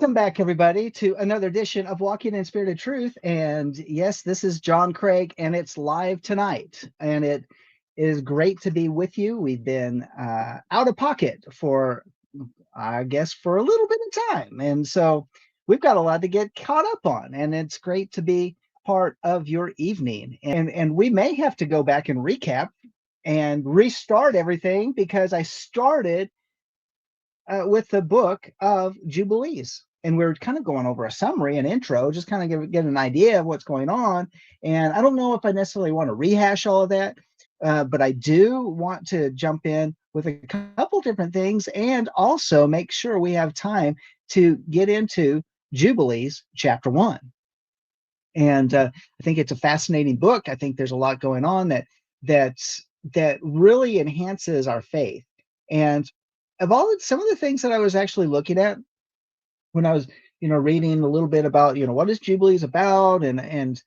Welcome back, everybody, to another edition of Walking in Spirit of Truth. And yes, this is John Craig, and it's live tonight. And it is great to be with you. We've been out of pocket for, I guess, for a little bit of time. And so we've got a lot to get caught up on. And it's great to be part of your evening. And we may have to go back and recap and restart everything because I started with the book of Jubilees. And we're kind of going over a summary, an intro, just kind of get an idea of what's going on. And I don't know if I necessarily want to rehash all of that, but I do want to jump in with a couple different things and also make sure we have time to get into Jubilees chapter 1. And I think it's a fascinating book. I think there's a lot going on that really enhances our faith. And of some of the things that I was actually looking at when I was, reading a little bit about, what is Jubilees about and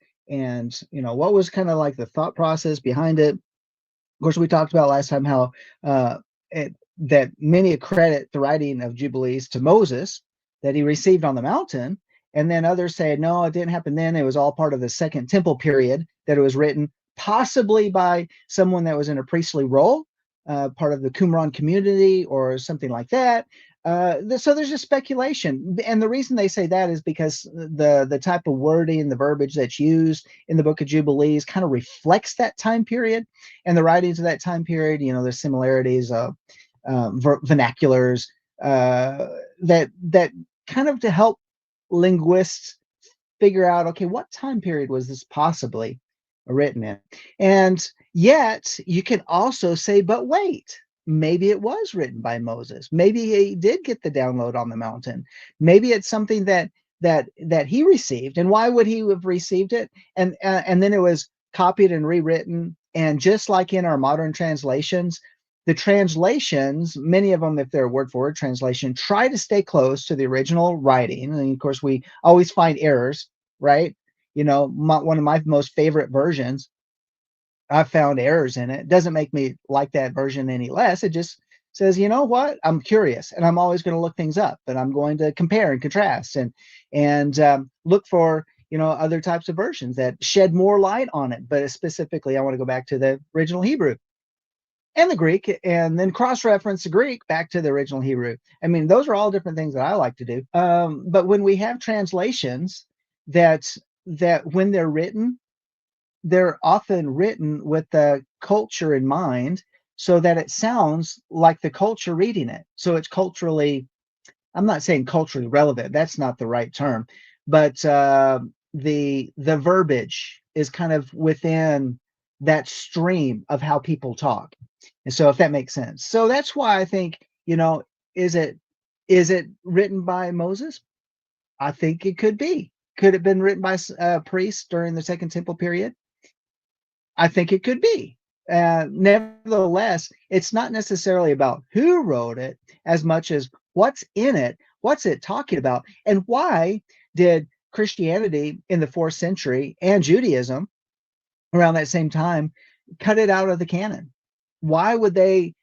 what was kind of like the thought process behind it. Of course, we talked about last time how that many accredit the writing of Jubilees to Moses that he received on the mountain. And then others say, no, it didn't happen then. It was all part of the Second Temple period that it was written, possibly by someone that was in a priestly role. Part of the Qumran community or something like that. So there's just speculation. And the reason they say that is because the type of wording, the verbiage that's used in the book of Jubilees kind of reflects that time period and the writings of that time period. There's similarities of vernaculars that kind of to help linguists figure out, okay, what time period was this possibly written in? And yet you can also say, but wait, maybe it was written by Moses. Maybe he did get the download on the mountain. Maybe it's something that he received. And why would he have received it? And then it was copied and rewritten. And just like in our modern translations, the translations, many of them, if they're word for word translation, try to stay close to the original writing. And of course, we always find errors, right? One of my most favorite versions, I've found errors in it. It doesn't make me like that version any less. It just says, you know what? I'm curious, and I'm always going to look things up, and I'm going to compare and contrast and look for other types of versions that shed more light on it. But specifically, I want to go back to the original Hebrew and the Greek, and then cross-reference the Greek back to the original Hebrew. I mean, those are all different things that I like to do. But when we have translations that when they're written, they're often written with the culture in mind so that it sounds like the culture reading it. So it's culturally, I'm not saying culturally relevant, that's not the right term, but the verbiage is kind of within that stream of how people talk. And so if that makes sense. So that's why I think, is it written by Moses? I think it could be. Could it have been written by priests during the Second Temple period? I think it could be. Nevertheless, it's not necessarily about who wrote it as much as what's in it, what's it talking about, and why did Christianity in the 4th century and Judaism around that same time cut it out of the canon? Why would they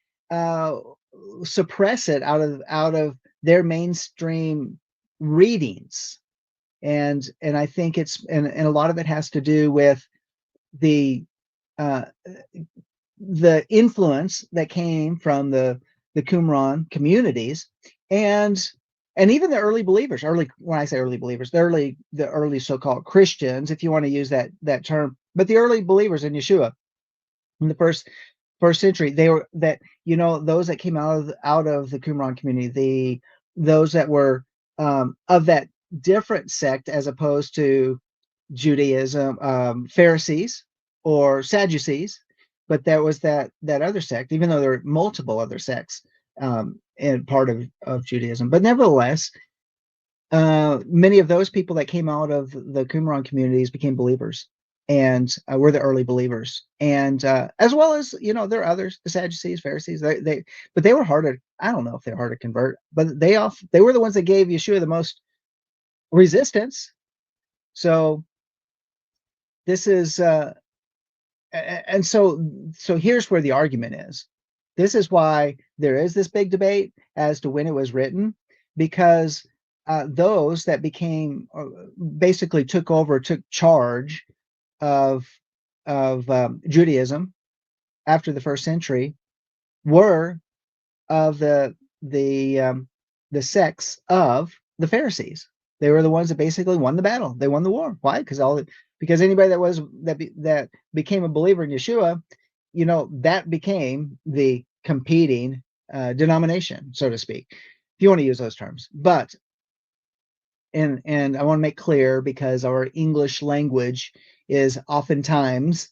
suppress it out of their mainstream readings? And I think it's and a lot of it has to do with the influence that came from the Qumran communities and even the early believers. When I say early believers, the early so-called Christians, if you want to use that term, but the early believers in Yeshua in the first century, they were those that came out of the Qumran community, those that were of that different sect as opposed to Judaism, Pharisees or Sadducees, but there was that other sect, even though there were multiple other sects and part of Judaism. But nevertheless, many of those people that came out of the Qumran communities became believers and were the early believers. And as well as, there are others, the Sadducees, Pharisees, but they were harder. I don't know if they're hard to convert, but they were the ones that gave Yeshua the most resistance. So this is and so here's where the argument is. This is why there is this big debate as to when it was written, because those that became basically took charge of Judaism after the first century were of the sects of the Pharisees. They were the ones that basically won the battle. They won the war. Why? Because anybody that became a believer in Yeshua, that became the competing denomination, so to speak, if you want to use those terms. But and I want to make clear, because our English language is oftentimes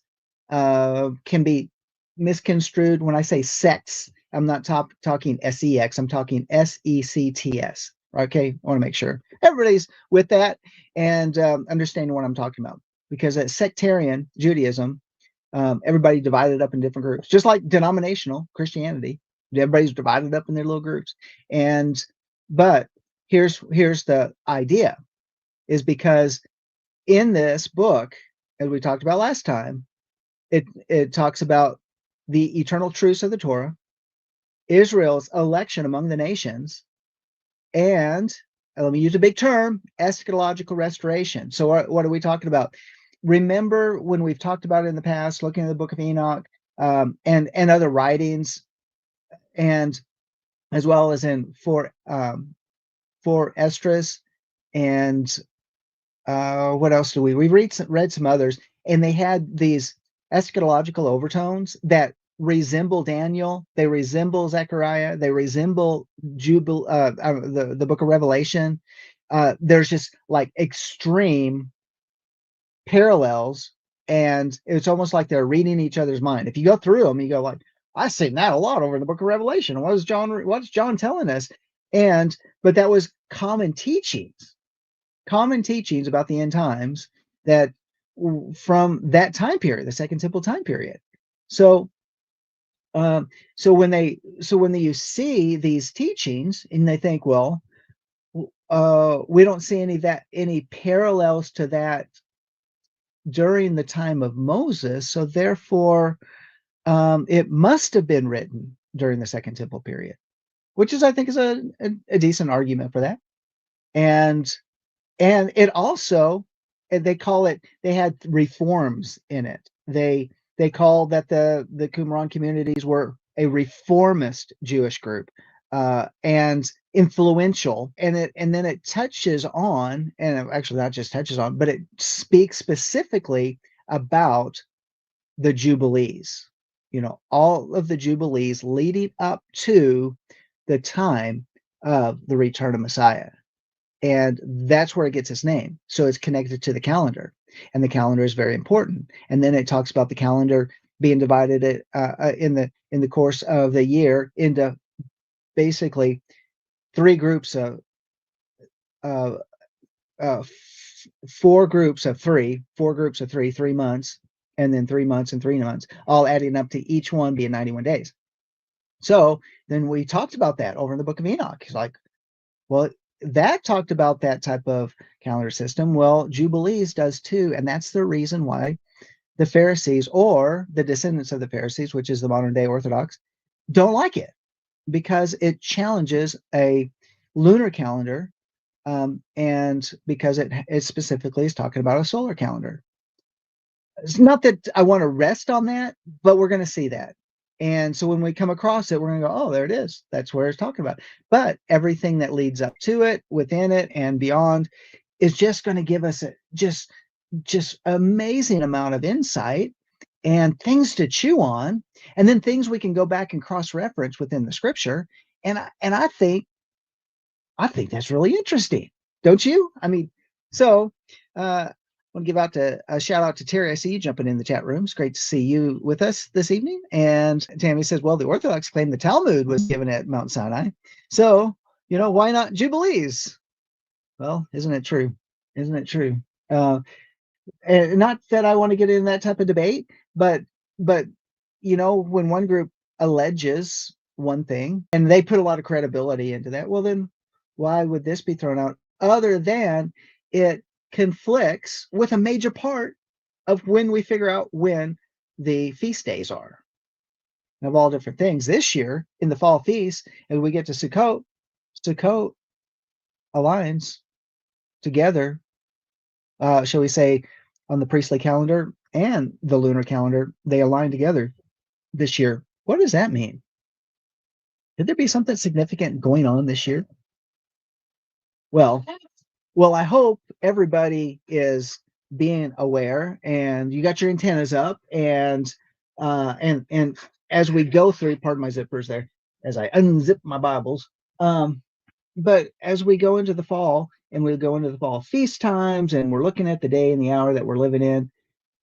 can be misconstrued. When I say sects, I'm not talking sex, I'm talking sects. Okay, I want to make sure everybody's with that and understanding what I'm talking about, because at sectarian Judaism, everybody divided up in different groups, just like denominational Christianity. Everybody's divided up in their little groups. But here's the idea, is because in this book, as we talked about last time, it talks about the eternal truths of the Torah, Israel's election among the nations, and let me use a big term, eschatological restoration. So what are we talking about? Remember when we've talked about it in the past, looking at the book of Enoch, and other writings, and as well as in for Esdras, and what else do we've read some others, and they had these eschatological overtones that resemble Daniel, they resemble Zechariah, they resemble the book of Revelation. There's just like extreme parallels, and it's almost like they're reading each other's mind. If you go through them, you go like, I've seen that a lot over in the book of Revelation. What's John telling us? But that was common teachings about the end times, that from that time period, the Second Temple time period. So when you see these teachings and they think, well, we don't see any parallels to that during the time of Moses, so therefore it must have been written during the Second Temple period, which I think is a decent argument for that. And it also, they had reforms in it. They call that the Qumran communities were a reformist Jewish group, and influential, and then it touches on, and actually not just touches on, but it speaks specifically about the Jubilees. All of the Jubilees leading up to the time of the return of Messiah. And that's where it gets its name. So it's connected to the calendar, and the calendar is very important. And then it talks about the calendar being divided in the course of the year into basically three groups of four groups of three, 3 months, and then 3 months and 3 months, all adding up to each one being 91 days. So then we talked about that over in the book of Enoch. He's like, well, that talked about that type of calendar system. Well, Jubilees does too. And that's the reason why the Pharisees, or the descendants of the Pharisees, which is the modern day Orthodox, don't like it, because it challenges a lunar calendar, and because it specifically is talking about a solar calendar. It's not that I want to rest on that, but we're going to see that. And so when we come across it, we're going to go, oh, there it is. That's where it's talking about. But everything that leads up to it, within it, and beyond is just going to give us a just amazing amount of insight and things to chew on, and then things we can go back and cross-reference within the scripture. And I think that's really interesting, don't you? I mean, so I want to give a shout out to Terry. I see you jumping in the chat room. It's great to see you with us this evening. And Tammy says, well, the Orthodox claim the Talmud was given at Mount Sinai. So, why not Jubilees? Well, isn't it true? Isn't it true? And not that I want to get in that type of debate, but when one group alleges one thing and they put a lot of credibility into that, well, then why would this be thrown out, other than it conflicts with a major part of when we figure out when the feast days are, of all different things. This year in the fall feast, and we get to Sukkot aligns together, shall we say, on the priestly calendar and the lunar calendar, they align together this year. What does that mean? Could there be something significant going on this year? Well, I hope everybody is being aware and you got your antennas up and as we go through, pardon my zippers there, as I unzip my Bibles. But as we go into the fall and we go into the fall feast times and we're looking at the day and the hour that we're living in,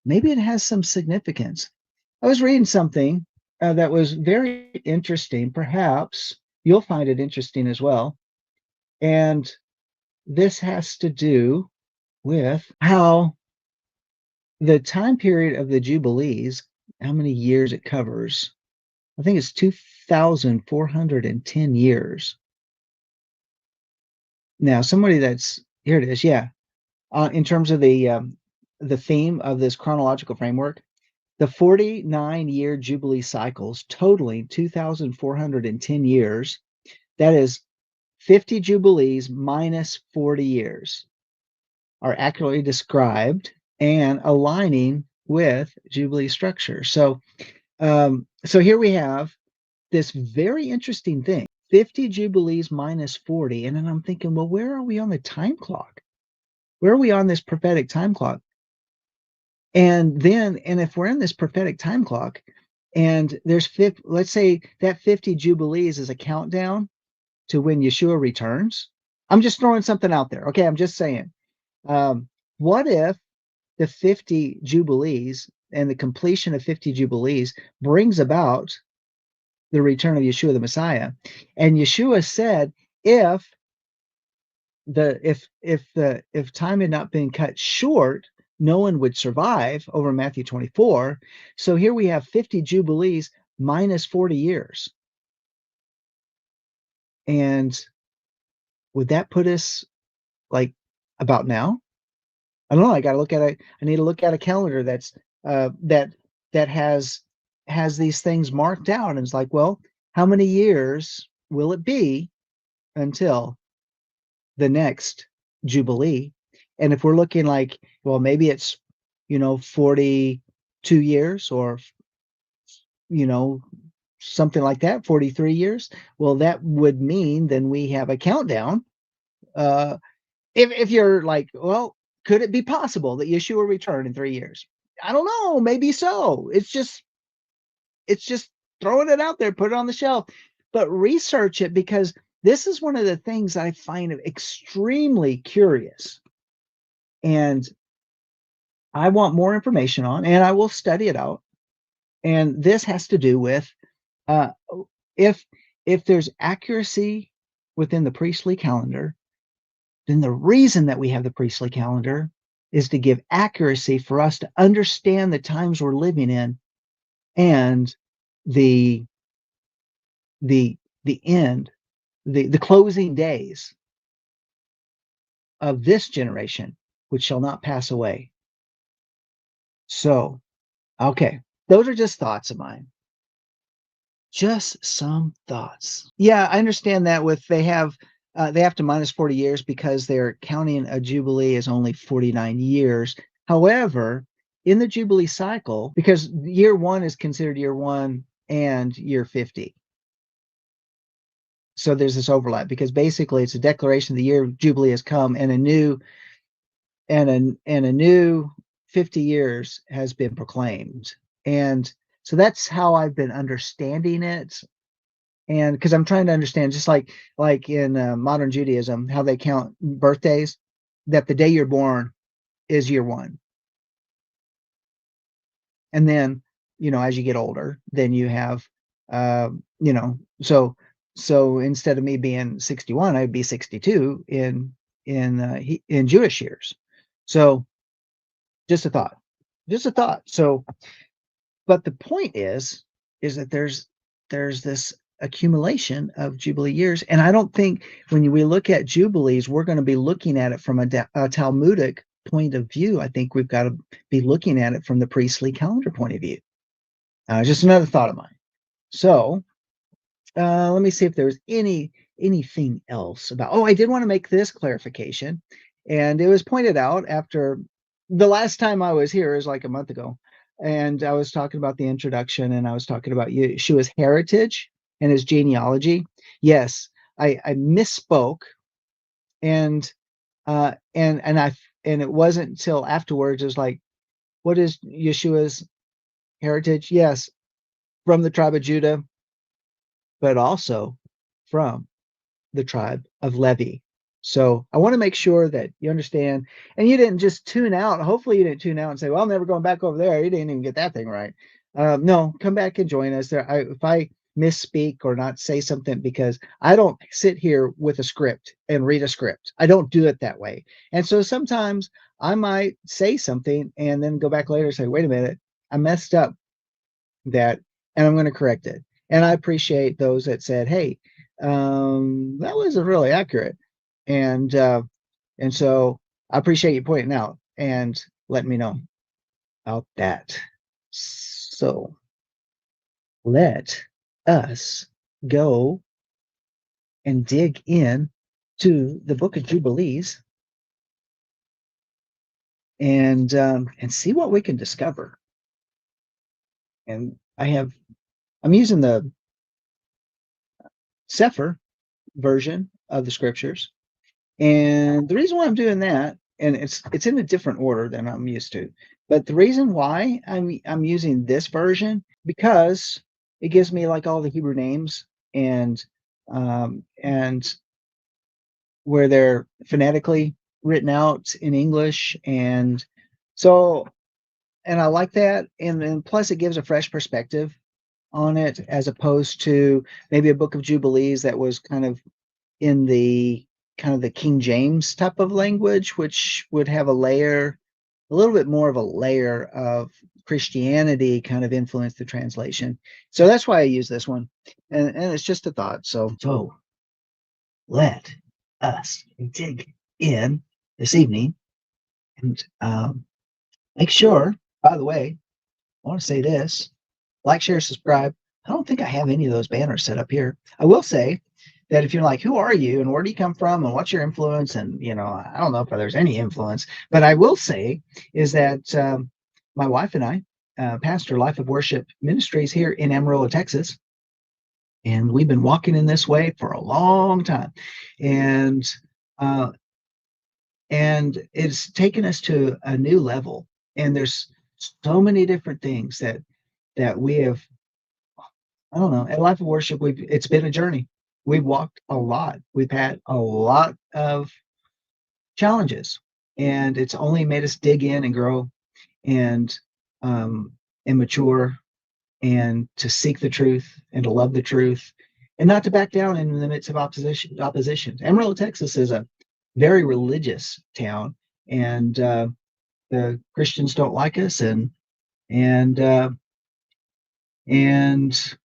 maybe it has some significance. I was reading something that was very interesting. Perhaps you'll find it interesting as well. And this has to do with how the time period of the Jubilees, how many years it covers. I think it's 2,410 years. Now, somebody that's here it is, yeah. In terms of the theme of this chronological framework, the 49-year Jubilee cycles totaling 2,410 years, that is 50 Jubilees minus 40 years, are accurately described and aligning with Jubilee structure. So here we have this very interesting thing, 50 Jubilees minus 40. And then I'm thinking, well, where are we on the time clock? Where are we on this prophetic time clock? And if we're in this prophetic time clock and let's say that 50 Jubilees is a countdown to when Yeshua returns. I'm just throwing something out there. Okay. I'm just saying, what if the 50 Jubilees and the completion of 50 Jubilees brings about the return of Yeshua the Messiah? And Yeshua said, if time had not been cut short, no one would survive, over Matthew 24. So here we have 50 Jubilees minus 40 years. And would that put us like about now? I don't know. I need to look at a calendar that's that has these things marked out, and it's like, well, how many years will it be until the next Jubilee? And if we're looking like, well, maybe it's 42 years or something like that, 43 years. Well, that would mean then we have a countdown. If you're like, well, could it be possible that Yeshua will return in 3 years? I don't know. Maybe so. It's just throwing it out there, put it on the shelf, but research it, because this is one of the things I find extremely curious. And I want more information on, and I will study it out. And this has to do with if there's accuracy within the priestly calendar, then the reason that we have the priestly calendar is to give accuracy for us to understand the times we're living in and the end, the closing days of this generation, which shall not pass away. So, okay, those are just thoughts of mine. Just some thoughts. Yeah, I understand that they have to minus 40 years because they're counting a Jubilee as only 49 years. However, in the Jubilee cycle, because year one is considered year one and year 50. So there's this overlap, because basically it's a declaration the year of Jubilee has come and a new 50 years has been proclaimed. And so that's how I've been understanding it. And because I'm trying to understand, just like in modern Judaism, how they count birthdays, that the day you're born is year one. And then, as you get older, then you have, so instead of me being 61, I'd be 62 in Jewish years. So just a thought. So, but the point is that there's this accumulation of Jubilee years. And I don't think when we look at Jubilees, we're going to be looking at it from a Talmudic point of view. I think we've got to be looking at it from the priestly calendar point of view. Just another thought of mine. So let me see if there's any anything else about, oh, I did want to make this clarification. And it was pointed out after the last time I was here is like a month ago. And I was talking about the introduction and I was talking about Yeshua's heritage and his genealogy. Yes, I misspoke and and it wasn't until afterwards, it was like, what is Yeshua's heritage? Yes, from the tribe of Judah, but also from the tribe of Levi. So I want to make sure that you understand, and you didn't just tune out. Hopefully, you didn't tune out and say, "Well, I'm never going back over there." You didn't even get that thing right. No, come back and join us there. If I misspeak or not say something, because I don't sit here with a script and read a script. I don't do it that way. And so sometimes I might say something and then go back later and say, "Wait a minute, I messed up that," and I'm going to correct it. And I appreciate those that said, "Hey, that wasn't really accurate," and so I appreciate you pointing out and letting me know about that. So let us go and dig in to the Book of Jubilees and see what we can discover. And I'm using the Sefer version of the scriptures. And the reason why I'm doing that, and it's in a different order than I'm used to, but the reason why I'm using this version, because it gives me like all the Hebrew names and where they're phonetically written out in English, and so and I like that, and then plus it gives a fresh perspective on it as opposed to maybe a Book of Jubilees that was kind of in the King James type of language, which would have a little bit more of a layer of Christianity kind of influence the translation. So that's why I use this one. And it's just a thought. So let us dig in this evening and make sure, by the way, I want to say this: like, share, subscribe. I don't think I have any of those banners set up here. I will say that if you're like, who are you and where do you come from and what's your influence? And, I don't know if there's any influence, but I will say is that my wife and I pastor Life of Worship Ministries here in Amarillo, Texas. And we've been walking in this way for a long time. And, uh, and it's taken us to a new level. And there's so many different things that we have. I don't know. At Life of Worship, it's been a journey. We've walked a lot. We've had a lot of challenges, and it's only made us dig in and grow and um, and mature and to seek the truth and to love the truth and not to back down in the midst of opposition. Amarillo, Texas is a very religious town, and the Christians don't like us, and uh, and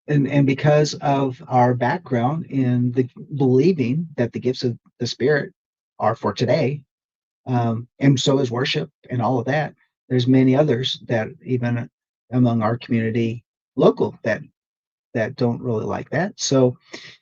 and because of our background in the believing that the gifts of the Spirit are for today, and so is worship and all of that. There's many others that even among our community local that don't really like that. So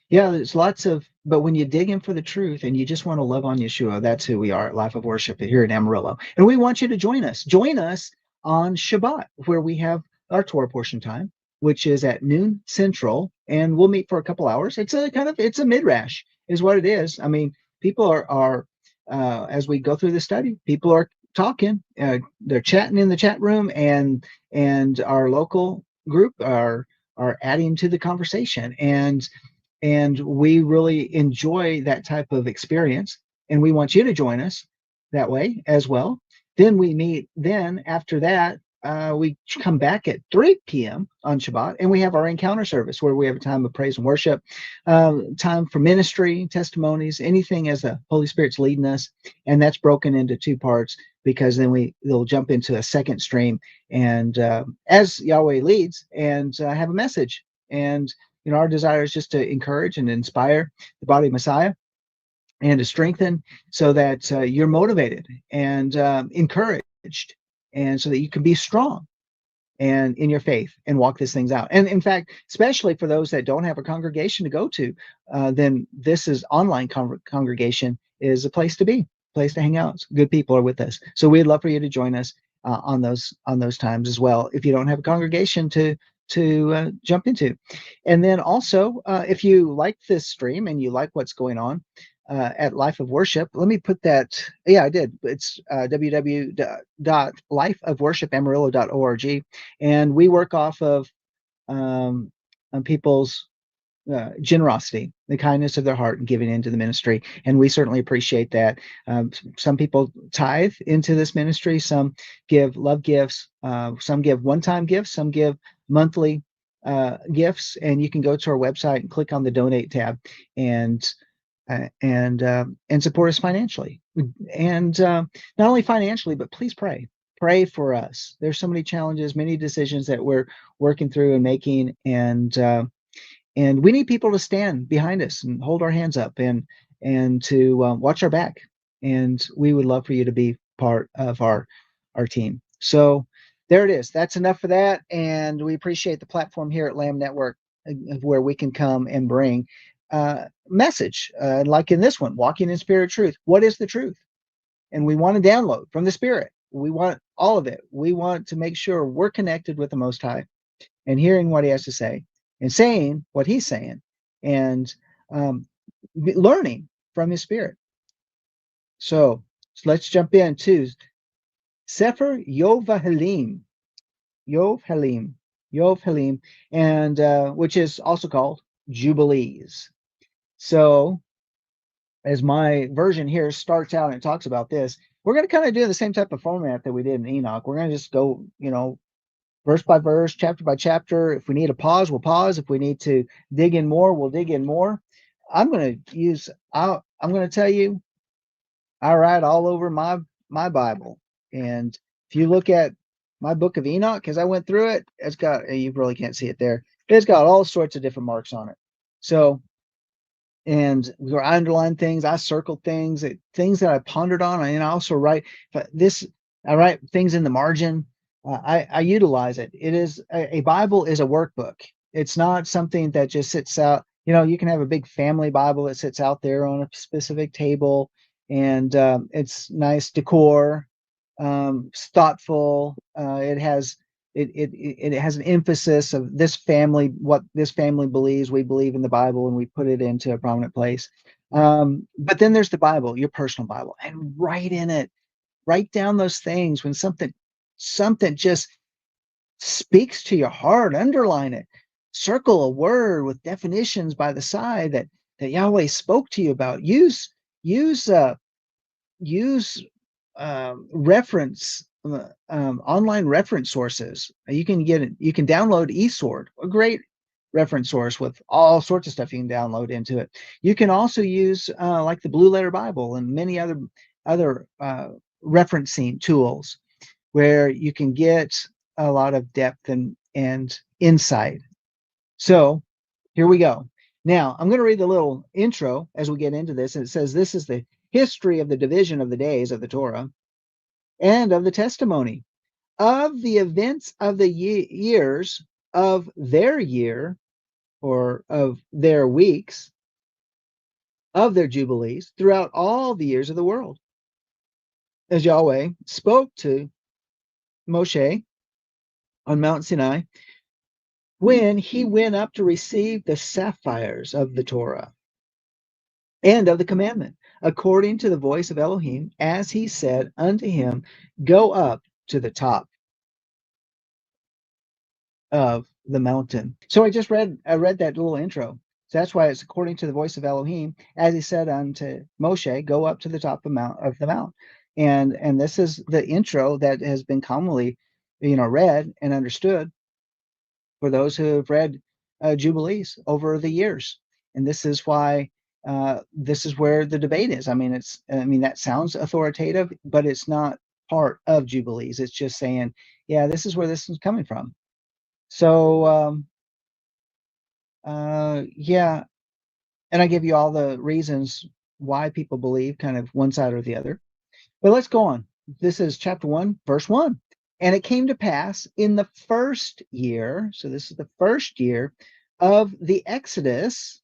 yeah, there's lots of, but when you dig in for the truth and you just want to love on Yeshua, that's who we are at Life of Worship here in Amarillo. And we want you to join us. Join us on Shabbat, where we have our Torah portion time, which is at noon Central, and we'll meet for a couple hours. It's a midrash, is what it is. I mean, people are as we go through the study, people are talking, they're chatting in the chat room, and our local group are adding to the conversation, and we really enjoy that type of experience, and we want you to join us that way as well. Then we meet, then after that we come back at 3 p.m. on Shabbat, and we have our encounter service where we have a time of praise and worship, time for ministry, testimonies, anything as the Holy Spirit's leading us. And that's broken into two parts, because then they'll jump into a second stream, and as Yahweh leads, and have a message. And our desire is just to encourage and inspire the body of Messiah and to strengthen, so that you're motivated and encouraged, and so that you can be strong and in your faith and walk these things out. And in fact, especially for those that don't have a congregation to go to, then this is online congregation is a place to be, place to hang out. Good people are with us, so we'd love for you to join us on those times as well. If you don't have a congregation to jump into, and then also if you like this stream and you like what's going on at Life of Worship. Let me put that. Yeah, I did. It's www.lifeofworshipamarillo.org, and we work off of on people's generosity, the kindness of their heart, and giving into the ministry. And we certainly appreciate that. Some people tithe into this ministry. Some give love gifts. Some give one-time gifts. Some give monthly gifts. And you can go to our website and click on the donate tab and support us financially, and not only financially, but please pray for us. There's so many challenges, many decisions that we're working through and making, and we need people to stand behind us and hold our hands up and to watch our back. And we would love for you to be part of our team. So there it is. That's enough for that. And we appreciate the platform here at Lamb Network where we can come and bring message like in this one, walking in spirit truth. What is the truth? And we want to download from the Spirit. We want all of it. We want to make sure we're connected with the Most High and hearing what He has to say and saying what He's saying and learning from His Spirit. So let's jump into Sefer Yovahalim, Yovahalim, and which is also called Jubilees. So as my version here starts out and talks about this, we're going to kind of do the same type of format that we did in Enoch. We're going to just go, verse by verse, chapter by chapter. If we need a pause, we'll pause. If we need to dig in more, we'll dig in more. I'm going to tell you, I write all over my Bible. And if you look at my book of Enoch, as I went through it, it's got, you really can't see it there. It's got all sorts of different marks on it. So, and where I underline things, I circle things, things that I pondered on, and I also write I write things in the margin. I utilize it. It is a Bible is a workbook. It's not something that just sits out. You can have a big family Bible that sits out there on a specific table, and it's nice decor, it's thoughtful. It has an emphasis of this family, what this family believes. We believe in the Bible, and we put it into a prominent place. But then there's the Bible, your personal Bible, and write in it, write down those things when something just speaks to your heart. Underline it, circle a word with definitions by the side that Yahweh spoke to you about. Use reference online reference sources. You can download eSword, a great reference source with all sorts of stuff you can download into it. You can also use like the Blue Letter Bible and many other referencing tools where you can get a lot of depth and insight. So here we go. Now I'm going to read the little intro as we get into this. And it says, this is the history of the division of the days of the Torah and of the testimony of the events of the years of their year, or of their weeks, of their jubilees throughout all the years of the world, as Yahweh spoke to Moshe on Mount Sinai when he went up to receive the sapphires of the Torah and of the commandment, according to the voice of Elohim, as he said unto him, go up to the top of the mountain. So I read that little intro. So that's why it's according to the voice of Elohim, as he said unto Moshe, go up to the top of the mount. And this is the intro that has been commonly, read and understood for those who have read Jubilees over the years. And this is why this is where the debate is. That sounds authoritative, but it's not part of Jubilees. It's just saying, yeah, this is where this is coming from. So, yeah, and I give you all the reasons why people believe kind of one side or the other. But let's go on. This is chapter 1, verse 1. And it came to pass in the first year, so this is the first year of the Exodus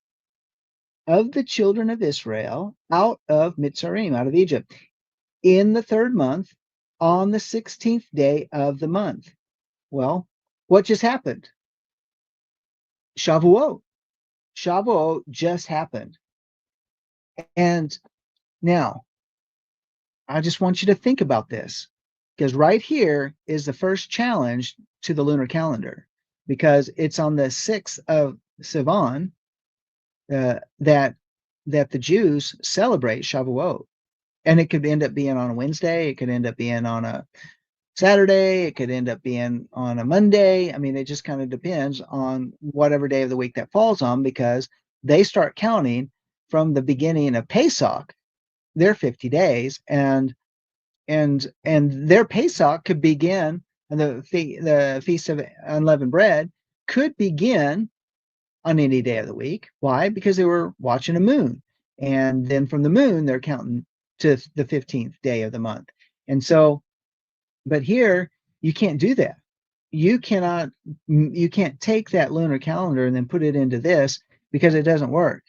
of the children of Israel out of Mitzrayim, out of Egypt, in the third month, on the 16th day of the month. Well, what just happened? Shavuot. Shavuot just happened. And now, I just want you to think about this, because right here is the first challenge to the lunar calendar, because it's on the 6th of Sivan that the Jews celebrate Shavuot. And it could end up being on a Wednesday, it could end up being on a Saturday, it could end up being on a Monday. I mean, it just kind of depends on whatever day of the week that falls on, because they start counting from the beginning of Pesach, their 50 days, and their Pesach could begin, and the Feast of Unleavened Bread could begin on any day of the week. Why? Because they were watching a moon, and then from the moon they're counting to the 15th day of the month. And so, but here you can't do that. You can't take that lunar calendar and then put it into this, because it doesn't work.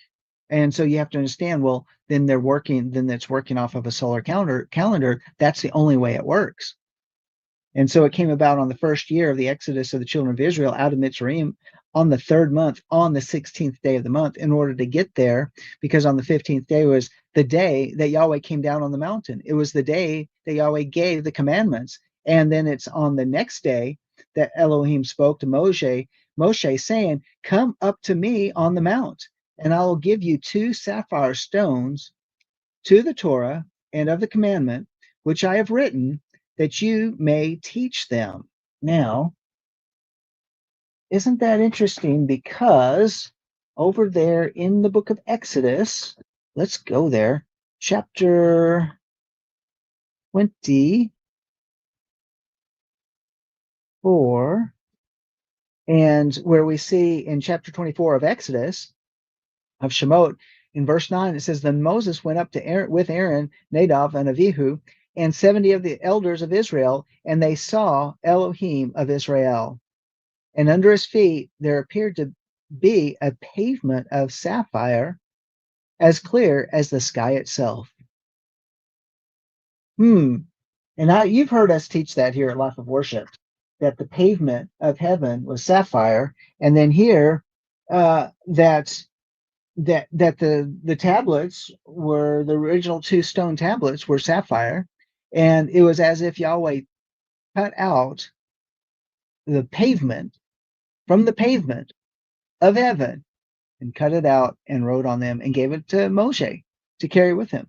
And so you have to understand, well, then it's working off of a solar calendar. That's the only way it works. And so it came about on the first year of the exodus of the children of Israel out of Mitzrayim, on the third month, on the 16th day of the month, in order to get there, because on the 15th day was the day that Yahweh came down on the mountain. It was the day that Yahweh gave the commandments. And then it's on the next day that Elohim spoke to Moshe saying, "Come up to me on the mount, and I will give you 2 sapphire stones to the Torah and of the commandment, which I have written, that you may teach them." Now, isn't that interesting? Because over there in the book of Exodus, let's go there, chapter 24, and where we see in chapter 24 of Exodus, of Shemot, in verse 9, it says, "Then Moses went up to Aaron, with Aaron, Nadab, and Abihu, and 70 of the elders of Israel, and they saw Elohim of Israel. And under his feet there appeared to be a pavement of sapphire, as clear as the sky itself." And you've heard us teach that here at Life of Worship, that the pavement of heaven was sapphire, and then here that the tablets were, the original 2 stone tablets were sapphire, and it was as if Yahweh cut out the pavement from the pavement of heaven and cut it out and wrote on them and gave it to Moshe to carry with him.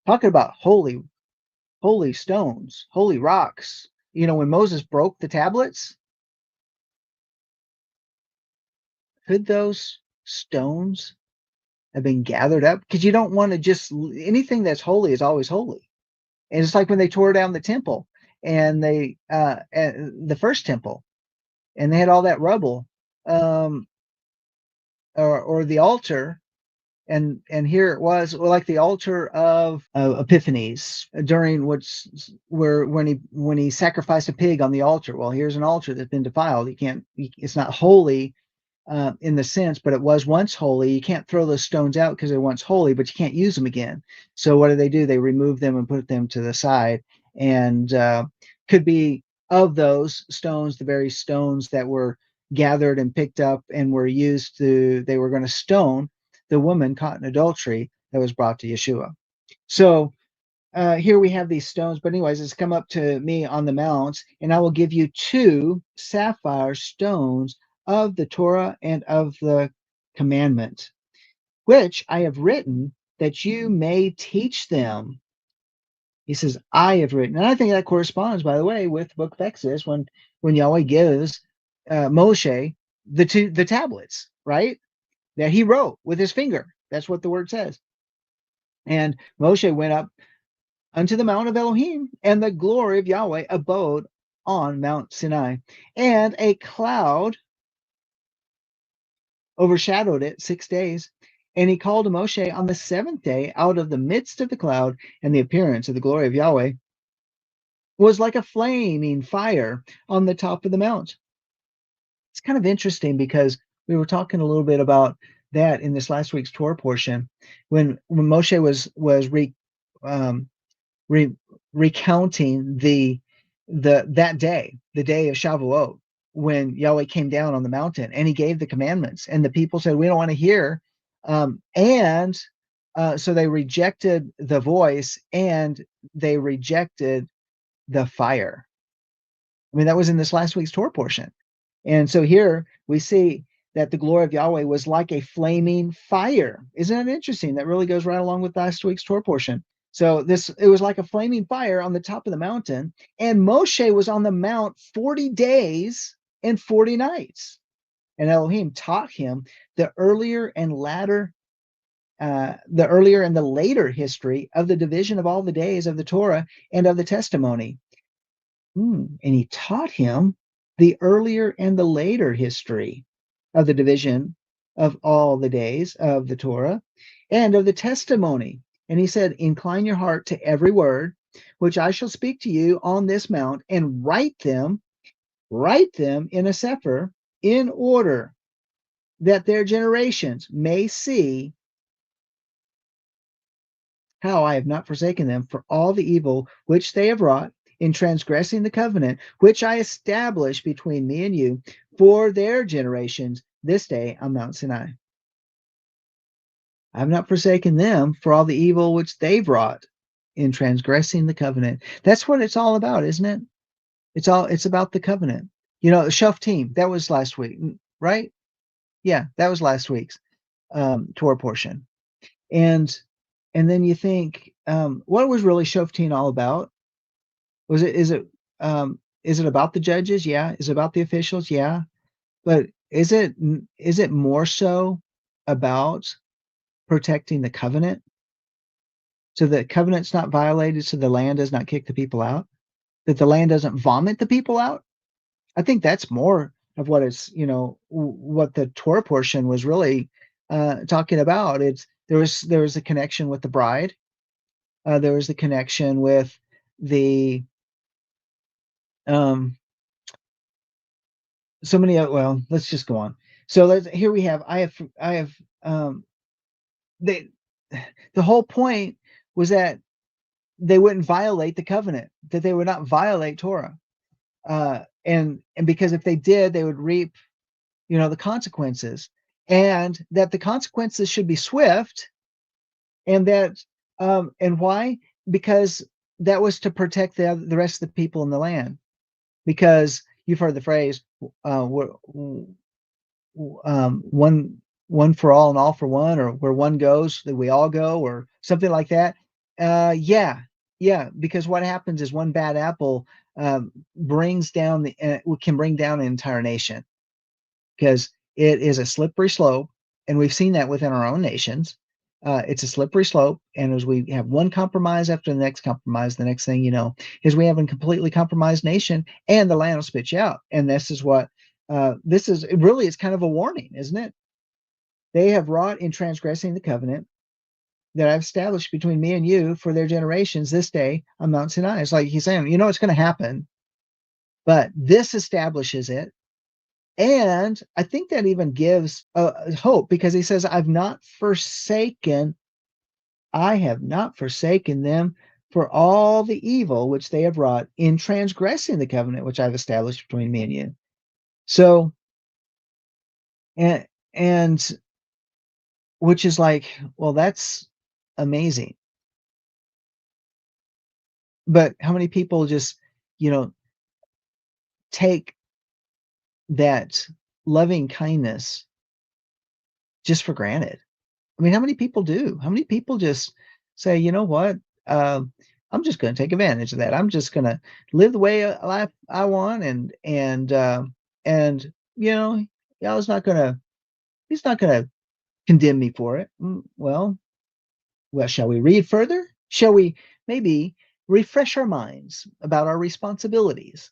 Talking about holy stones, holy rocks. When Moses broke the tablets, could those stones have been gathered up? Because you don't want to just, anything that's holy is always holy. And it's like when they tore down the temple, and the first temple, and they had all that rubble, or the altar, and here it was, like the altar of Epiphanes, during when he sacrificed a pig on the altar. Well, here's an altar that's been defiled. It's not holy in the sense, but it was once holy. You can't throw those stones out because they're once holy, but you can't use them again. So what do? They remove them and put them to the side, and could be of those stones the very stones that were gathered and picked up and were used they were going to stone the woman caught in adultery that was brought to Yeshua. So here we have these stones, but anyways, it's "Come up to me on the mount, and I will give you 2 sapphire stones of the Torah and of the commandment, which I have written, that you may teach them." He says, "I have written." And I think that corresponds, by the way, with the book of Exodus, when Yahweh gives Moshe the tablets, right? That he wrote with his finger. That's what the word says. And Moshe went up unto the mount of Elohim, and the glory of Yahweh abode on Mount Sinai, and a cloud overshadowed it 6 days. And he called to Moshe on the 7th day out of the midst of the cloud, and the appearance of the glory of Yahweh was like a flaming fire on the top of the mount. It's kind of interesting because we were talking a little bit about that in this last week's Torah portion when Moshe was um, re, recounting that day, the day of Shavuot, when Yahweh came down on the mountain and he gave the commandments, and the people said, "We don't want to hear," and so they rejected the voice and they rejected the fire. I mean, that was in this last week's Torah portion. And so here we see that the glory of Yahweh was like a flaming fire. Isn't that interesting? That really goes right along with last week's Torah portion. So it was like a flaming fire on the top of the mountain, and Moshe was on the mount 40 days and 40 nights. And Elohim taught him the earlier and the later history of the division of all the days of the Torah and of the testimony. And he taught him the earlier and the later history of the division of all the days of the Torah and of the testimony. And he said, "Incline your heart to every word which I shall speak to you on this mount, and write them in a sefer, in order that their generations may see how I have not forsaken them for all the evil which they have wrought in transgressing the covenant which I established between me and you for their generations this day on Mount Sinai. I have not forsaken them for all the evil which they've wrought in transgressing the covenant." That's what it's all about, isn't it? It's about the covenant. You know, the Shelf Team, that was last week, right? Yeah, that was last week's Torah portion. And then you think, what was really Shoftim all about? Was it is it about the judges? Yeah. Is it about the officials? Yeah. But is it more so about protecting the covenant, so the covenant's not violated, so the land does not kick the people out, that the land doesn't vomit the people out? I think that's more of what it's, what the Torah portion was really talking about. It's there was a connection with the bride. There was the connection with the um so many well, let's just go on. So here we have I have they the whole point was that they wouldn't violate the covenant, that they would not violate Torah. And because if they did, they would reap, the consequences, and that the consequences should be swift, and that and why? Because that was to protect the rest of the people in the land. Because you've heard the phrase, one for all and all for one, or where one goes that we all go, or something like that. Yeah, because what happens is one bad apple brings down can bring down an entire nation, because it is a slippery slope, and we've seen that within our own nations. It's a slippery slope, and as we have one compromise after the next compromise, the next thing you know is we have a completely compromised nation, and the land will spit you out. And this is what this is. Really, it's kind of a warning, isn't it? They have wrought in transgressing the covenant that I've established between me and you for their generations this day on Mount Sinai. It's like he's saying, it's going to happen, but this establishes it. And I think that even gives hope, because he says, I have not forsaken them for all the evil which they have wrought in transgressing the covenant which I've established between me and you. So, and which is like, well, that's amazing. But how many people just, take that loving kindness just for granted? I mean, how many people do? How many people just say, you know what? I'm just going to take advantage of that. I'm just going to live the way I want, and God's not going to, he's not going to condemn me for it. Well, shall we read further? Shall we maybe refresh our minds about our responsibilities?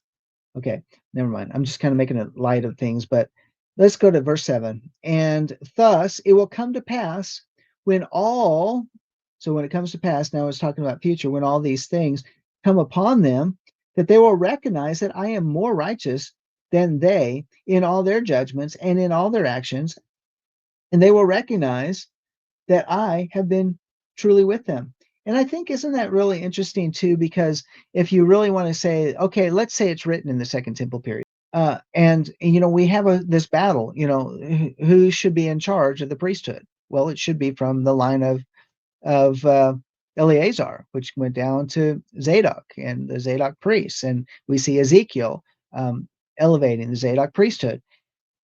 Okay, never mind. I'm just kind of making a light of things, but let's go to verse 7. And thus it will come to pass when all, so when it comes to pass, now it's talking about future, when all these things come upon them, that they will recognize that I am more righteous than they in all their judgments and in all their actions, and they will recognize that I have been truly with them. And I think, isn't that really interesting too? Because if you really want to say, okay, let's say it's written in the Second Temple period, and we have this battle. Who should be in charge of the priesthood? Well, it should be from the line of Eleazar, which went down to Zadok and the Zadok priests, and we see Ezekiel elevating the Zadok priesthood,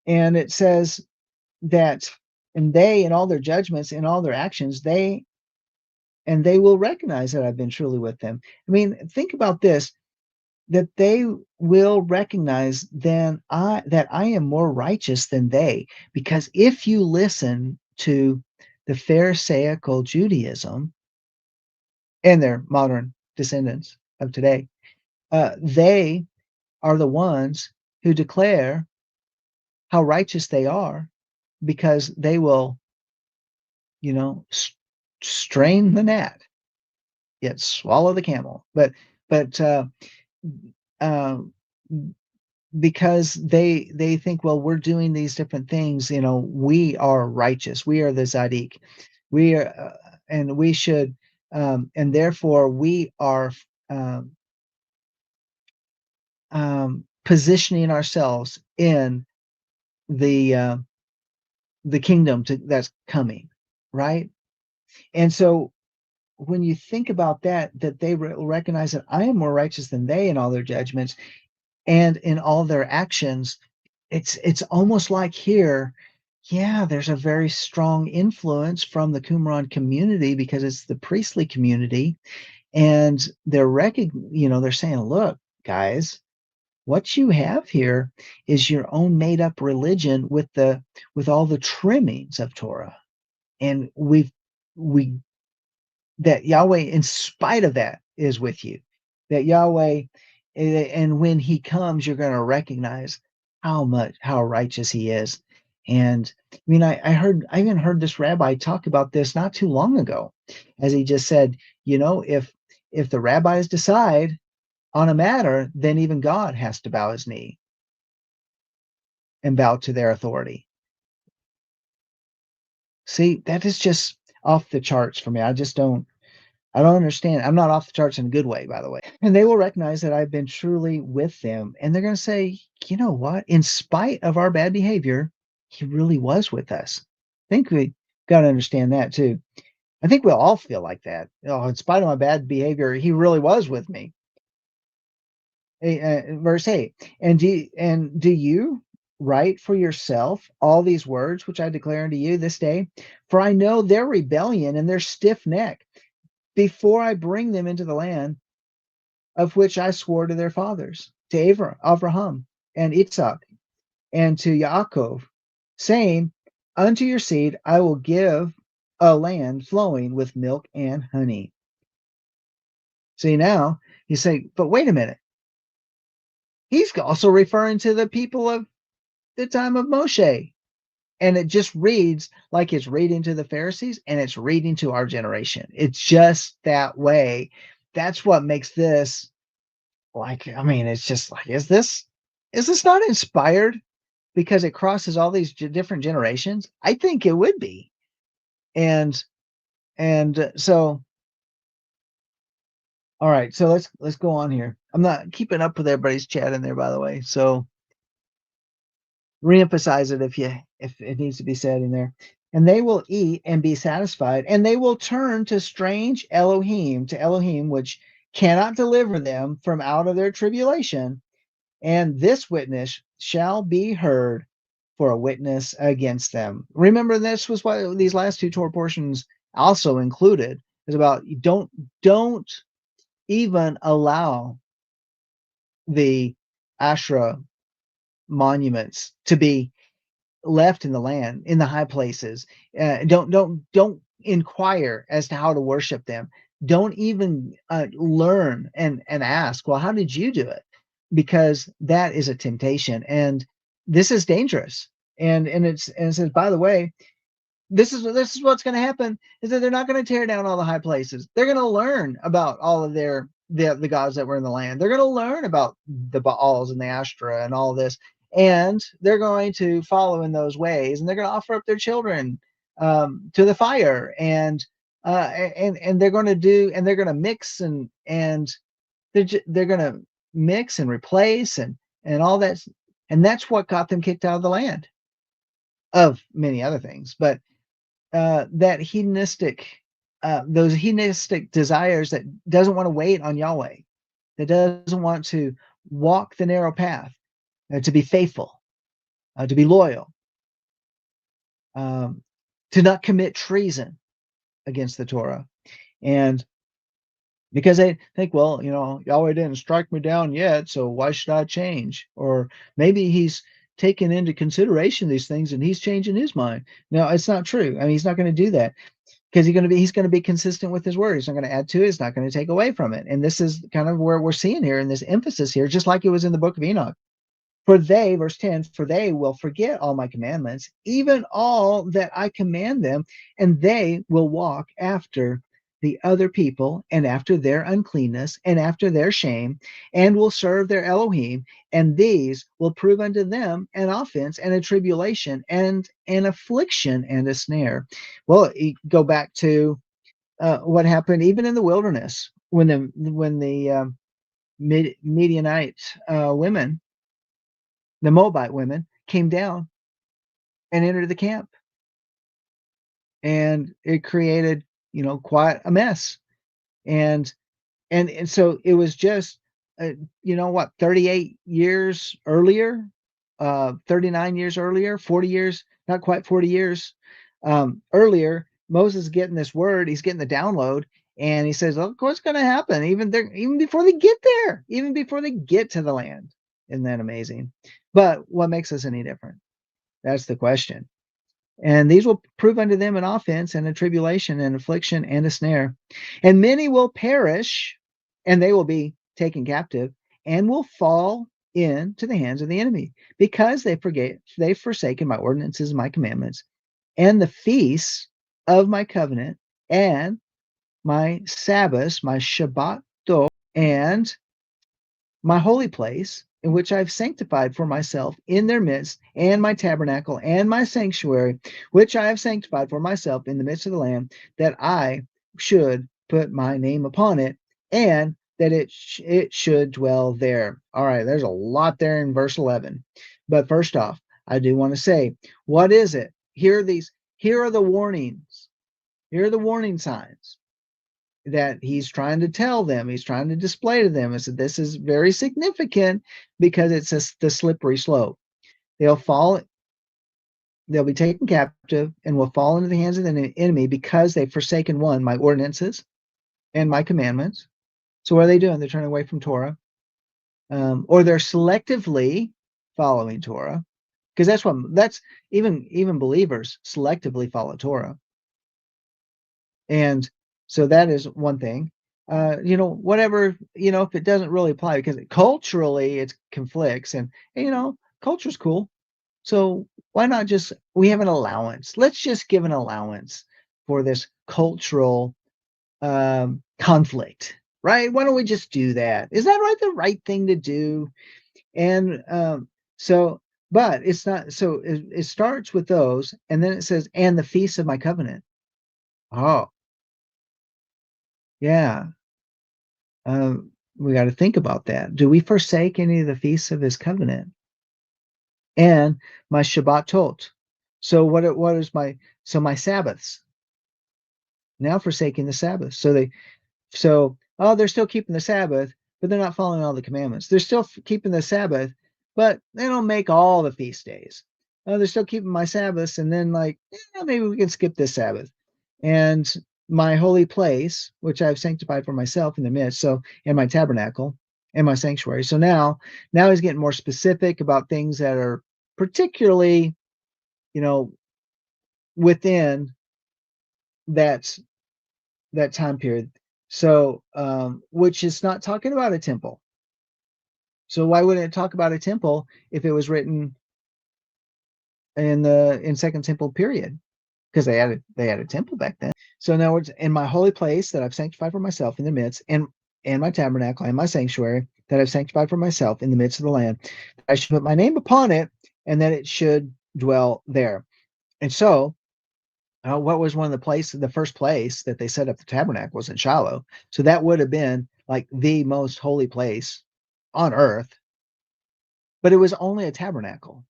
and it says that, and they, in all their judgments, in all their actions, they will recognize that I've been truly with them. I mean, think about this, that they will recognize then that I am more righteous than they. Because if you listen to the Pharisaical Judaism and their modern descendants of today, they are the ones who declare how righteous they are, because they will, strain the gnat, yet swallow the camel. But uh, because they think, well, we're doing these different things, we are righteous, we are the Zadik, we are, and we should, and therefore we are um, positioning ourselves in the kingdom that's coming, right? And so when you think about that they recognize that I am more righteous than they in all their judgments and in all their actions, it's almost like here, yeah, there's a very strong influence from the Qumran community, because it's the priestly community, and they're saying, look, guys, what you have here is your own made up religion with all the trimmings of Torah, and we that Yahweh, in spite of that, is with you. That Yahweh, and when He comes, you're going to recognize how righteous He is. And I mean, I even heard this rabbi talk about this not too long ago, as he just said, if the rabbis decide on a matter, then even God has to bow His knee and bow to their authority. See, that is just off the charts for me. I don't understand. I'm not off the charts in a good way, by the way. And they will recognize that I've been truly with them. And they're going to say, you know what? In spite of our bad behavior, He really was with us. I think we got to understand that too. I think we'll all feel like that. Oh, in spite of my bad behavior, He really was with me. Verse 8. And do you write for yourself all these words which I declare unto you this day? For I know their rebellion and their stiff neck, before I bring them into the land of which I swore to their fathers, to Abraham and Isaac, and to Yaakov, saying, unto your seed I will give a land flowing with milk and honey. See, now you say, but wait a minute. He's also referring to the people of the time of Moshe. And it just reads like it's reading to the Pharisees, and it's reading to our generation. It's just that way. That's what makes this, like, I mean, it's just like, is this not inspired because it crosses all these different generations? I think it would be. And so all right, so let's go on here. I'm not keeping up with everybody's chat in there, by the way, so reemphasize it if it needs to be said in there. And they will eat and be satisfied, and they will turn to strange Elohim, which cannot deliver them from out of their tribulation. And this witness shall be heard for a witness against them. Remember, this was what these last two Torah portions also included. Is about, don't even allow the Asherah monuments to be left in the land, in the high places. Don't inquire as to how to worship them. Don't even learn and ask, well, how did you do it? Because that is a temptation, and this is dangerous. And it says, by the way, this is what's going to happen, is that they're not going to tear down all the high places. They're going to learn about all of their the gods that were in the land. They're going to learn about the Baals and the Ashtoreth and all this, and they're going to follow in those ways, and they're going to offer up their children to the fire, and they're going to do, and they're going to mix and they're going to mix and replace and all that, and that's what got them kicked out of the land, of many other things. But that hedonistic, those hedonistic desires that doesn't want to wait on Yahweh, that doesn't want to walk the narrow path, to be faithful, to be loyal, to not commit treason against the Torah. And because they think, well, Yahweh didn't strike me down yet, so why should I change? Or maybe he's taken into consideration these things and he's changing his mind. No, it's not true. I mean, he's not going to do that, because he's going to be consistent with his word. He's not going to add to it. He's not going to take away from it. And this is kind of where we're seeing here in this emphasis here, just like it was in the book of Enoch. For they, verse 10, for they will forget all my commandments, even all that I command them, and they will walk after the other people, and after their uncleanness, and after their shame, and will serve their Elohim, and these will prove unto them an offense and a tribulation and an affliction and a snare. Well, you go back to what happened even in the wilderness when the Midianite women, the Moabite women, came down and entered the camp, and it created, quite a mess. And so it was just, 38 years earlier, 39 years earlier, 40 years, not quite 40 years earlier, Moses getting this word, he's getting the download, and he says, look what's going to happen, even before they get there, even before they get to the land. Isn't that amazing? But what makes us any different? That's the question. And these will prove unto them an offense and a tribulation and affliction and a snare. And many will perish, and they will be taken captive, and will fall into the hands of the enemy, because they've forsaken my ordinances and my commandments, and the feasts of my covenant, and my Sabbaths, my Shabbat, and my holy place, in which I've sanctified for myself in their midst, and my tabernacle and my sanctuary, which I have sanctified for myself in the midst of the land, that I should put my name upon it, and that it should dwell there. All right, there's a lot there in verse 11. But first off, I do want to say, what is it? Here are the warnings. Here are the warning signs that he's trying to tell them, he's trying to display to them. I said, this is very significant, because it's the slippery slope. They'll be taken captive and will fall into the hands of the enemy, because they've forsaken, one, my ordinances and my commandments. So what are they doing? They're turning away from Torah, or they're selectively following Torah, because that's even believers selectively follow Torah. And so that is one thing. Whatever, if it doesn't really apply, because culturally it conflicts, and culture's cool. So why not we have an allowance? Let's just give an allowance for this cultural conflict, right? Why don't we just do that? Is that the right thing to do? And but it's not. So it starts with those, and then it says, and the feasts of my covenant. Oh, yeah. We got to think about that. Do we forsake any of the feasts of his covenant? And my Shabbatot. So what is my Sabbaths? Now forsaking the Sabbath. They're still keeping the Sabbath, but they're not following all the commandments. They're still keeping the Sabbath, but they don't make all the feast days. They're still keeping my Sabbaths, and then maybe we can skip this Sabbath. And my holy place, which I've sanctified for myself in the midst, and my tabernacle and my sanctuary. So now he's getting more specific about things that are particularly, within that time period. So, which is not talking about a temple. So why wouldn't it talk about a temple if it was written in Second Temple period? Because they had a temple back then. So in other words, in my holy place that I've sanctified for myself in the midst, and and my tabernacle and my sanctuary that I've sanctified for myself in the midst of the land. I should put my name upon it, and that it should dwell there. And so, what was one of the first place that they set up the tabernacle was in Shiloh. So that would have been like the most holy place on earth, but it was only a tabernacle.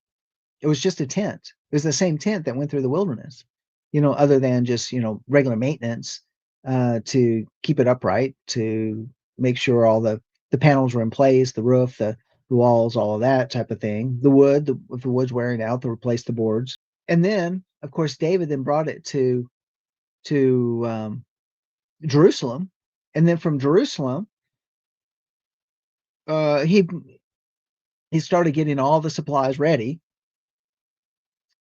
It was just a tent. It was the same tent that went through the wilderness, other than just, regular maintenance to keep it upright, to make sure all the panels were in place, the roof, the walls, all of that type of thing. The wood, if the wood's wearing out, to replace the boards. And then, of course, David then brought it to Jerusalem, and then from Jerusalem, he started getting all the supplies ready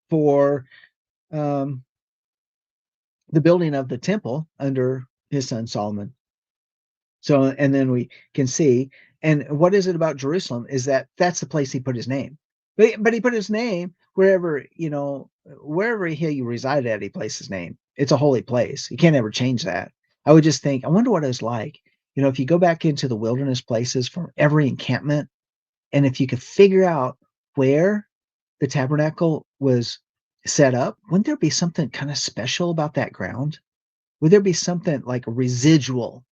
for um, the building of the temple under his son Solomon. So, and then we can see, and what is it about Jerusalem is that that's the place he put his name. But he put his name wherever, wherever he resided at, he placed his name. It's a holy place. You can't ever change that. I would just think, I wonder what it was like, if you go back into the wilderness places from every encampment, and if you could figure out where the tabernacle was set up, wouldn't there be something kind of special about that ground? Would there be something like a residual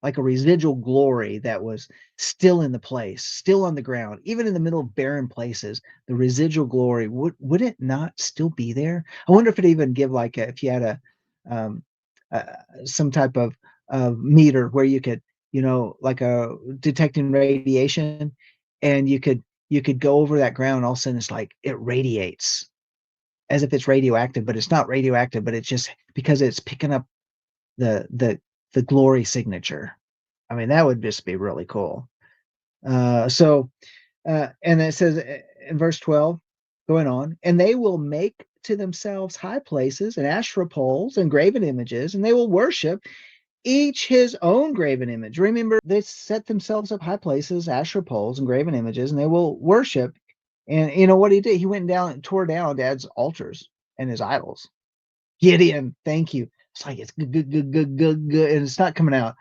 glory that was still in the place, still on the ground, even in the middle of barren places? The residual glory, would it not still be there? I wonder if it even give if you had um, uh, some type of meter where you could, like a detecting radiation, and you could go over that ground. All of a sudden, it's like it radiates as if it's radioactive, but it's not radioactive. But it's just because it's picking up the the the glory signature. I mean, that would just be really cool. And it says in verse 12, going on, and they will make to themselves high places and Asherah poles and graven images, and they will worship each his own graven image. Remember, they set themselves up high places, Asherah poles, and graven images, and they will worship. And you know what he did? He went down and tore down Dad's altars and his idols. Gideon, thank you. It's like it's good, good, good, good, good, good, and it's not coming out.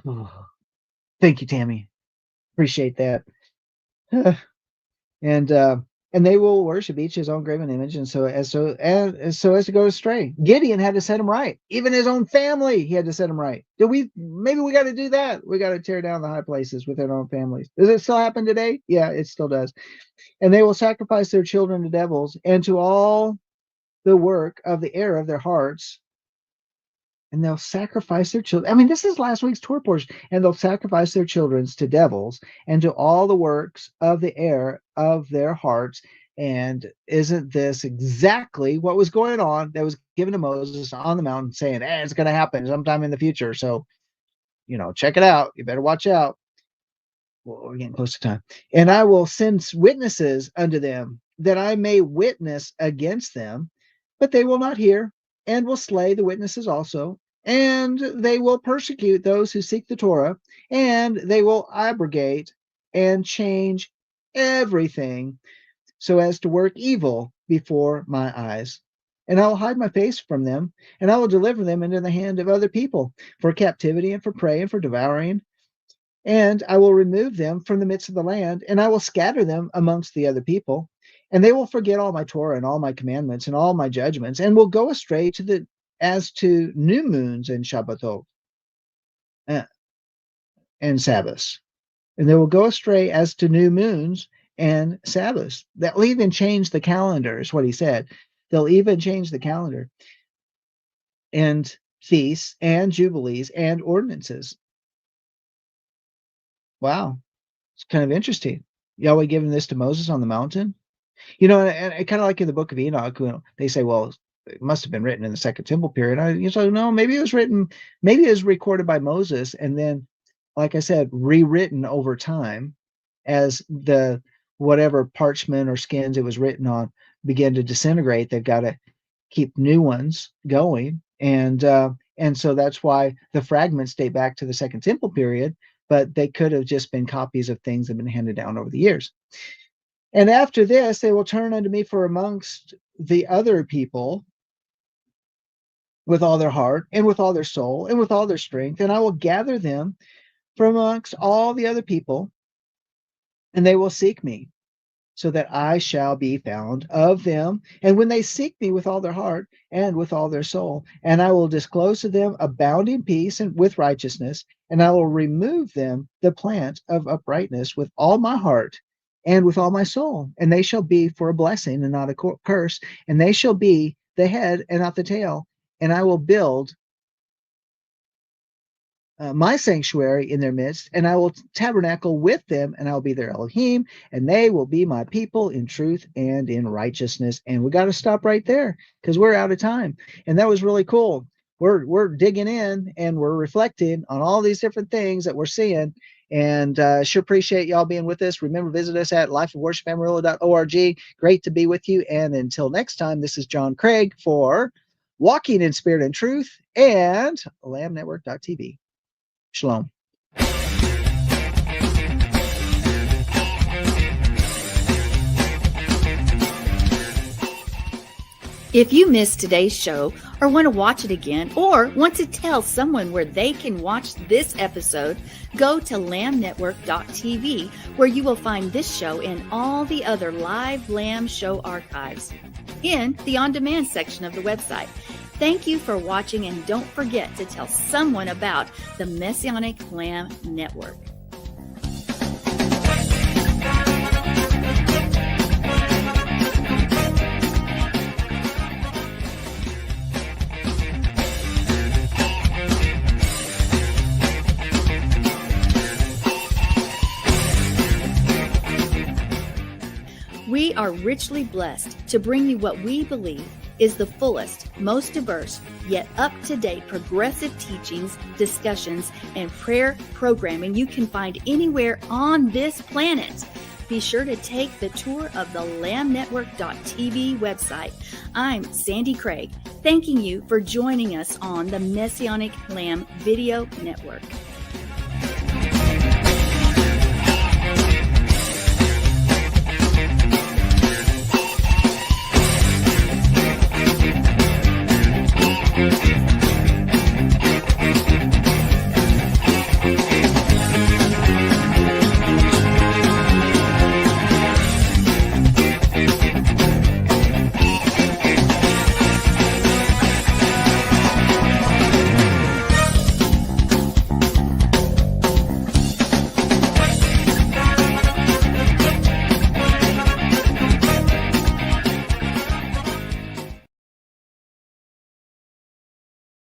Oh, thank you, Tammy. Appreciate that. and and they will worship each his own graven image, and so as to go astray. Gideon had to set him right. Even his own family, he had to set him right. Do we? Maybe we got to do that. We got to tear down the high places within our own families. Does it still happen today? Yeah, it still does. And they will sacrifice their children to devils and to all the work of the error of their hearts, and they'll sacrifice their children. I mean, this is last week's Torah portion. And they'll sacrifice their children to devils and to all the works of the air of their hearts. And isn't this exactly what was going on that was given to Moses on the mountain, saying, it's going to happen sometime in the future. So, check it out. You better watch out. Well, we're getting close to time. And I will send witnesses unto them, that I may witness against them, but they will not hear, and will slay the witnesses also. And they will persecute those who seek the Torah, and they will abrogate and change everything so as to work evil before my eyes. And I will hide my face from them, and I will deliver them into the hand of other people for captivity and for prey and for devouring. And I will remove them from the midst of the land, and I will scatter them amongst the other people. And they will forget all my Torah and all my commandments and all my judgments, and will go astray as to new moons and Shabbatot uh, and Sabbaths. And they will go astray as to new moons and Sabbaths. That will even change the calendar, is what he said. They'll even change the calendar, and feasts and jubilees and ordinances. Wow. It's kind of interesting. Yahweh giving this to Moses on the mountain. And kind of like in the book of Enoch, they say, well, it must have been written in the Second Temple period. No, maybe it was recorded by Moses, and then, like I said, rewritten over time as the whatever parchment or skins it was written on began to disintegrate. They've got to keep new ones going, and so that's why the fragments date back to the Second Temple period, but they could have just been copies of things that have been handed down over the years. And after this, they will turn unto me for amongst the other people with all their heart and with all their soul and with all their strength. And I will gather them from amongst all the other people, and they will seek me, so that I shall be found of them. And when they seek me with all their heart and with all their soul, and I will disclose to them abounding peace and with righteousness, and I will remove them the plant of uprightness with all my heart and with all my soul. And they shall be for a blessing and not a curse, and they shall be the head and not the tail. And I will build my sanctuary in their midst, and I will tabernacle with them, and I'll be their Elohim, and they will be my people in truth and in righteousness. And we got to stop right there because we're out of time. And that was really cool. We're digging in and we're reflecting on all these different things that we're seeing. And sure appreciate y'all being with us. Remember, visit us at lifeofworshipamarillo.org. Great to be with you. And until next time, this is John Craig for Walking in Spirit and Truth and LambNetwork.tv. Shalom. If you missed today's show or want to watch it again or want to tell someone where they can watch this episode, go to LambNetwork.tv, where you will find this show and all the other live Lamb show archives in the on-demand section of the website. Thank you for watching, and don't forget to tell someone about the Messianic Lamb Network. We are richly blessed to bring you what we believe is the fullest, most diverse, yet up-to-date progressive teachings, discussions, and prayer programming you can find anywhere on this planet. Be sure to take the tour of the LambNetwork.tv website. I'm Sandi Craig, thanking you for joining us on the Messianic Lamb Video Network.